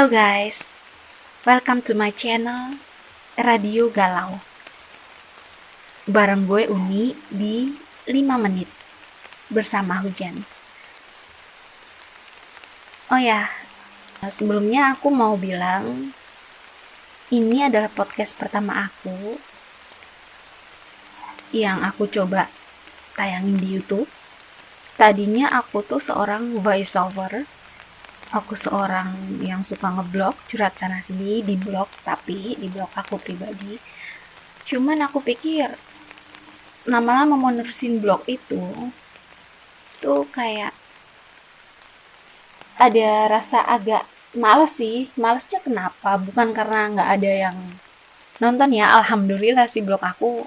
Halo guys, welcome to my channel Radio Galau. Bareng gue Uni di 5 menit bersama Hujan. Oh ya, sebelumnya aku mau bilang ini adalah podcast pertama aku yang aku coba tayangin di YouTube. Tadinya aku tuh seorang voiceover. Aku seorang yang suka ngeblog, curhat sana sini di blog, tapi di blog aku pribadi. Cuman aku pikir lama-lama mau nerusin blog itu tuh kayak ada rasa agak males sih. Malesnya kenapa? Bukan karena nggak ada yang nonton ya. Alhamdulillah sih blog aku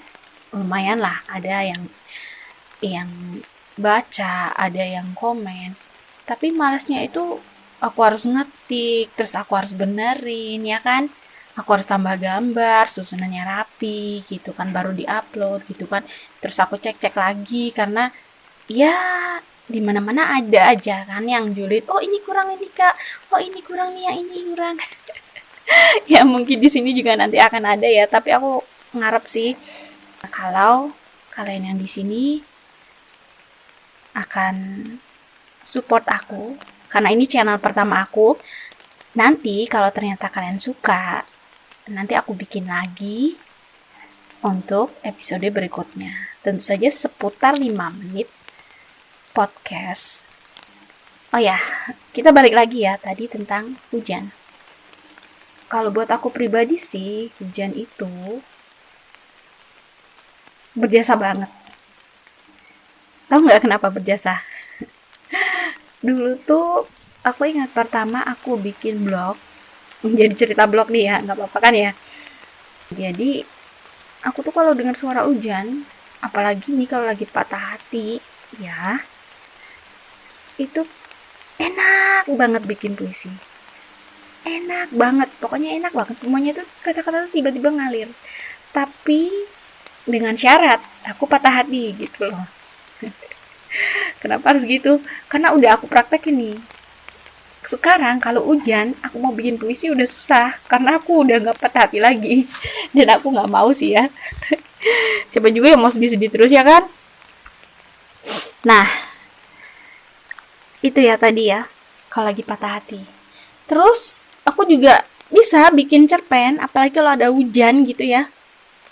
lumayan lah, ada yang baca, ada yang komen. Tapi malesnya itu aku harus ngetik, terus aku harus benerin, ya kan? Aku harus tambah gambar, susunannya rapi, gitu kan, baru diupload, gitu kan. Terus aku cek-cek lagi, karena ya di mana-mana ada aja kan yang julid. Oh ini kurang ini kak, oh ini kurang nih ya, ini kurang. Ya mungkin di sini juga nanti akan ada ya, tapi aku ngarep sih kalau kalian yang di sini akan support aku, karena ini channel pertama aku. Nanti kalau ternyata kalian suka, nanti aku bikin lagi untuk episode berikutnya. Tentu saja seputar 5 menit podcast. Oh ya, kita balik lagi ya tadi tentang hujan. Kalau buat aku pribadi sih, hujan itu berjasa banget. Tahu nggak kenapa berjasa? Dulu tuh aku ingat pertama aku bikin blog, jadi cerita blog nih ya, nggak apa-apa kan ya. Jadi aku tuh kalau dengar suara hujan, apalagi nih kalau lagi patah hati ya, itu enak banget bikin puisi. Enak banget, pokoknya enak banget, semuanya tuh kata-kata tuh tiba-tiba ngalir. Tapi dengan syarat aku patah hati gitu loh. Kenapa harus gitu? Karena udah aku praktekin nih. Sekarang kalau hujan, aku mau bikin puisi udah susah. Karena aku udah gak patah hati lagi. Dan aku gak mau sih ya. Siapa juga yang mau sedih-sedih terus ya kan? Nah, itu ya tadi ya. Kalau lagi patah hati. Terus, aku juga bisa bikin cerpen. Apalagi kalau ada hujan gitu ya.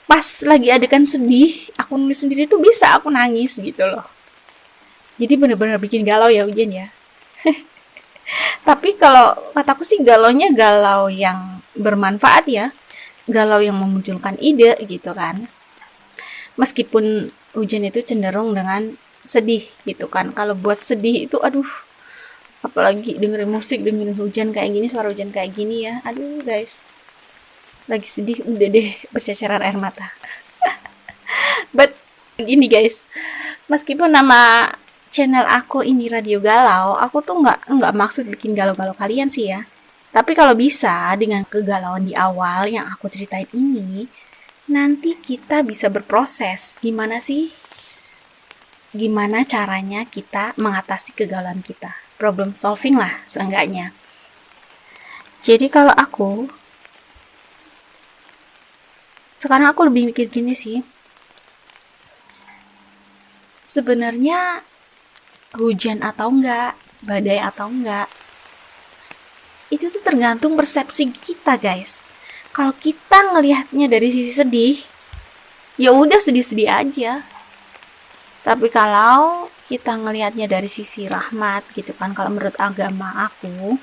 Pas lagi adegan sedih, aku nulis sendiri tuh bisa aku nangis gitu loh. Jadi bener-bener bikin galau ya hujan ya. Tapi kalau kataku sih galaunya galau yang bermanfaat ya. Galau yang memunculkan ide gitu kan. Meskipun hujan itu cenderung dengan sedih gitu kan. Kalau buat sedih itu aduh, apalagi dengerin musik, dengerin hujan kayak gini, suara hujan kayak gini ya. Aduh guys, lagi sedih udah deh berceceran air mata. But gini guys, meskipun nama channel aku ini Radio Galau, aku tuh nggak maksud bikin galau-galau kalian sih ya. Tapi kalau bisa dengan kegalauan di awal yang aku ceritain ini, nanti kita bisa berproses. Gimana caranya kita mengatasi kegalauan kita. Problem solving lah seenggaknya. Jadi kalau sekarang aku lebih mikir gini sih. Sebenarnya hujan atau enggak, badai atau enggak, itu tuh tergantung persepsi kita guys. Kalau kita ngelihatnya dari sisi sedih, ya udah sedih-sedih aja. Tapi kalau kita ngelihatnya dari sisi rahmat gitu kan, kalau menurut agama aku,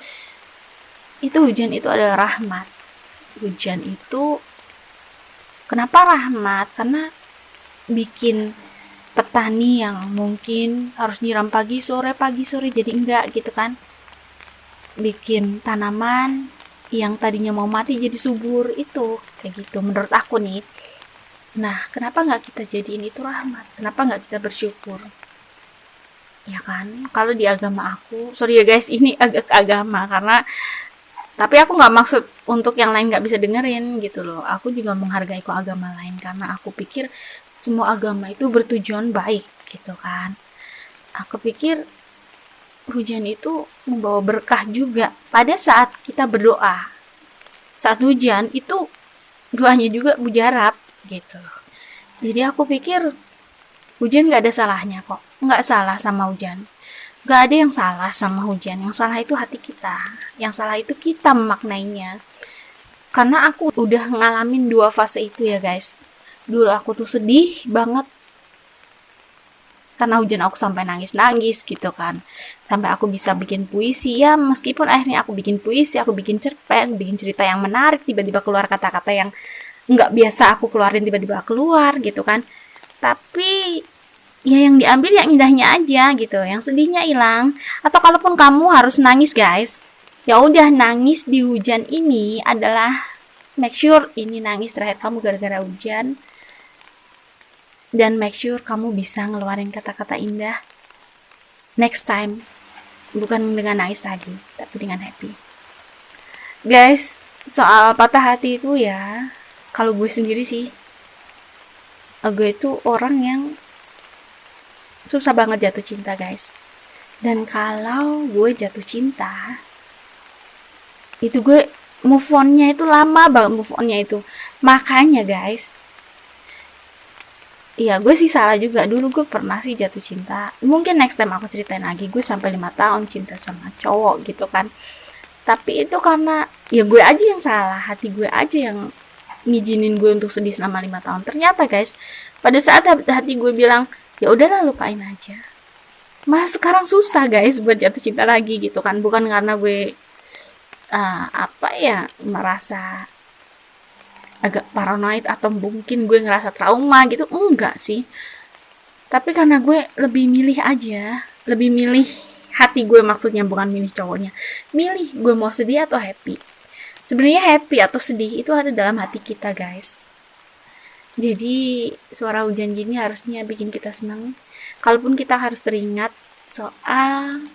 itu hujan itu adalah rahmat. Hujan itu kenapa rahmat? Karena bikin petani yang mungkin harus nyiram pagi sore jadi enggak gitu kan, bikin tanaman yang tadinya mau mati jadi subur, itu kayak gitu menurut aku nih. Nah kenapa nggak kita jadiin itu rahmat, kenapa nggak kita bersyukur ya kan? Kalau di agama aku, sorry ya guys ini agak agama karena, tapi aku nggak maksud untuk yang lain nggak bisa dengerin gitu loh. Aku juga menghargai kok agama lain karena aku pikir semua agama itu bertujuan baik gitu kan. Aku pikir hujan itu membawa berkah juga pada saat kita berdoa. Saat hujan itu doanya juga mujarab gitu loh. Jadi aku pikir hujan gak ada salahnya kok. Gak salah sama hujan. Gak ada yang salah sama hujan. Yang salah itu hati kita. Yang salah itu kita memaknainya. Karena aku udah ngalamin 2 fase itu ya guys. Dulu aku tuh sedih banget karena hujan, aku sampai nangis-nangis gitu kan. Sampai aku bisa bikin puisi ya, meskipun akhirnya aku bikin puisi, aku bikin cerpen, bikin cerita yang menarik, tiba-tiba keluar kata-kata yang nggak biasa aku keluarin, tiba-tiba keluar gitu kan. Tapi ya yang diambil yang indahnya aja gitu, yang sedihnya hilang. Atau kalaupun kamu harus nangis guys, ya udah, nangis di hujan ini adalah make sure ini nangis terakhir kamu gara-gara hujan. Dan make sure kamu bisa ngeluarin kata-kata indah next time. Bukan dengan nangis lagi, tapi dengan happy. Guys, soal patah hati itu ya, kalau gue sendiri sih, gue itu orang yang susah banget jatuh cinta guys. Dan kalau gue jatuh cinta, itu gue move on-nya itu lama banget, move on-nya itu. Makanya guys, iya, gue sih salah juga. Dulu gue pernah sih jatuh cinta. Mungkin next time aku ceritain lagi. Gue sampai 5 tahun cinta sama cowok gitu kan. Tapi itu karena ya gue aja yang salah. Hati gue aja yang ngizinin gue untuk sedih selama 5 tahun. Ternyata guys, pada saat hati gue bilang, ya udahlah lupain aja, malah sekarang susah guys buat jatuh cinta lagi gitu kan. Bukan karena gue merasa agak paranoid atau mungkin gue ngerasa trauma gitu, enggak sih. Tapi karena gue lebih milih aja, lebih milih hati gue, maksudnya bukan milih cowoknya, milih gue mau sedih atau happy. Sebenarnya happy atau sedih itu ada dalam hati kita guys. Jadi suara hujan gini harusnya bikin kita senang. Kalaupun kita harus teringat soal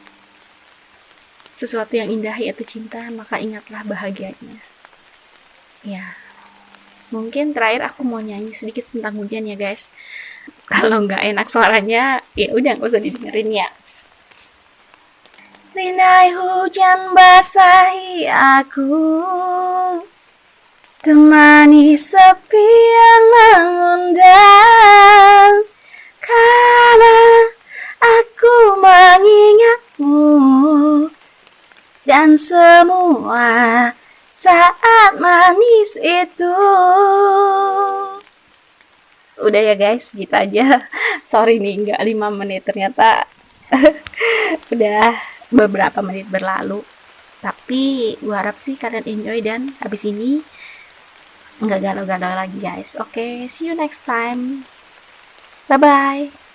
sesuatu yang indah yaitu cinta, maka ingatlah bahagianya. Ya, mungkin terakhir aku mau nyanyi sedikit tentang hujan ya guys. Kalau nggak enak suaranya, ya udah nggak usah didengerin ya. Rinai hujan basahi aku, temani sepi yang mengundang. Karena aku mengingatmu dan semua saat manis itu. Udah ya guys, gitu aja. Sorry nih nggak 5 menit, ternyata udah beberapa menit berlalu. Tapi gue harap sih kalian enjoy dan habis ini nggak galau-galau lagi guys. Oke, see you next time. Bye bye.